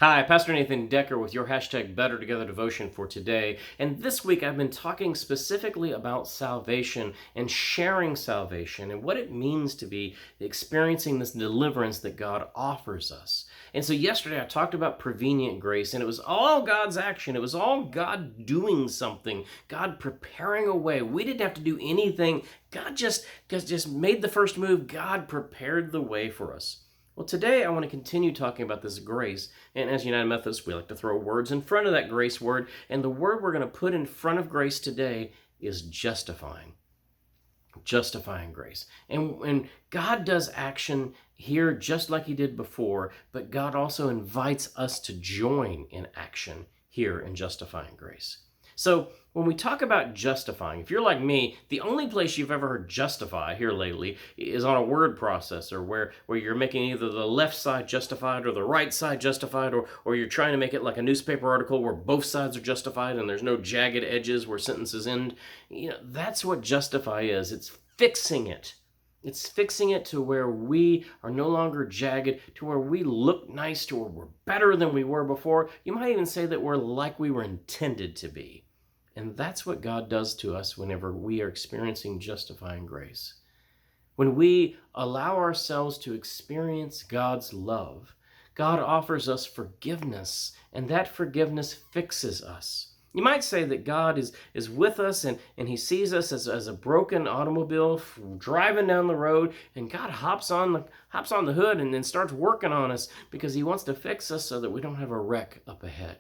Hi, Pastor Nathan Decker with your hashtag Better Together devotion for today. And this week I've been talking specifically about salvation and sharing salvation and what it means to be experiencing this deliverance that God offers us. And so yesterday I talked about prevenient grace, and it was all God's action. It was all God doing something, God preparing a way. We didn't have to do anything. God just made the first move. God prepared the way for us. Well, today I want to continue talking about this grace. And as United Methodists, we like to throw words in front of that grace word. And the word we're going to put in front of grace today is justifying. Justifying grace. And God does action here just like he did before, but God also invites us to join in action here in justifying grace. So when we talk about justifying, if you're like me, the only place you've ever heard justify here lately is on a word processor where you're making either the left side justified or the right side justified, or you're trying to make it like a newspaper article where both sides are justified and there's no jagged edges where sentences end. That's what justify is. It's fixing it. It's fixing it to where we are no longer jagged, to where we look nice, to where we're better than we were before. You might even say that we're like we were intended to be. And that's what God does to us whenever we are experiencing justifying grace. When we allow ourselves to experience God's love, God offers us forgiveness, and that forgiveness fixes us. You might say that God is with us, and he sees us as a broken automobile driving down the road, and God hops on the hood and then starts working on us because he wants to fix us so that we don't have a wreck up ahead.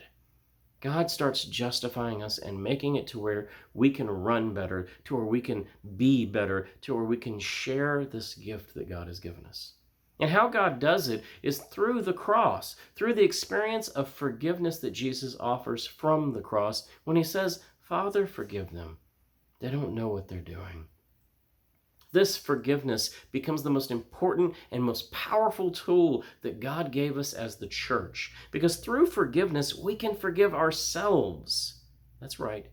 God starts justifying us and making it to where we can run better, to where we can be better, to where we can share this gift that God has given us. And how God does it is through the cross, through the experience of forgiveness that Jesus offers from the cross when he says, "Father, forgive them. They don't know what they're doing." This forgiveness becomes the most important and most powerful tool that God gave us as the church. Because through forgiveness, we can forgive ourselves. That's right.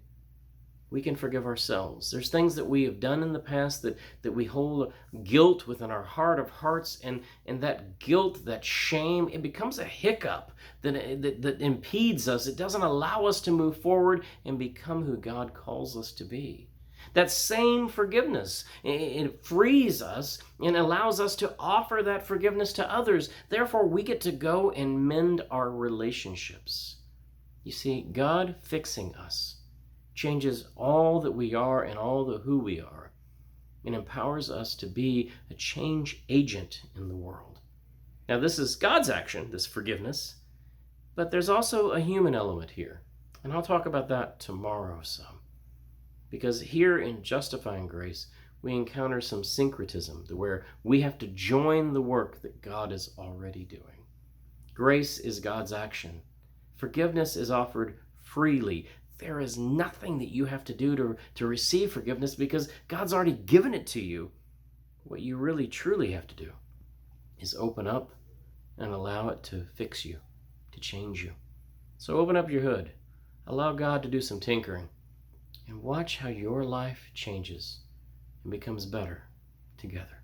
We can forgive ourselves. There's things that we have done in the past that we hold guilt within our heart of hearts, and that guilt, that shame, it becomes a hiccup that impedes us. It doesn't allow us to move forward and become who God calls us to be. That same forgiveness, it frees us and allows us to offer that forgiveness to others. Therefore, we get to go and mend our relationships. You see, God fixing us changes all that we are and all the who we are, and empowers us to be a change agent in the world. Now, this is God's action, this forgiveness, but there's also a human element here, and I'll talk about that tomorrow some. Because here in justifying grace, we encounter some syncretism to where we have to join the work that God is already doing. Grace is God's action. Forgiveness is offered freely. There is nothing that you have to do to receive forgiveness because God's already given it to you. What you really truly have to do is open up and allow it to fix you, to change you. So open up your hood. Allow God to do some tinkering. And watch how your life changes and becomes better together.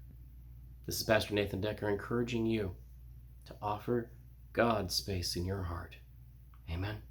This is Pastor Nathan Decker encouraging you to offer God space in your heart. Amen.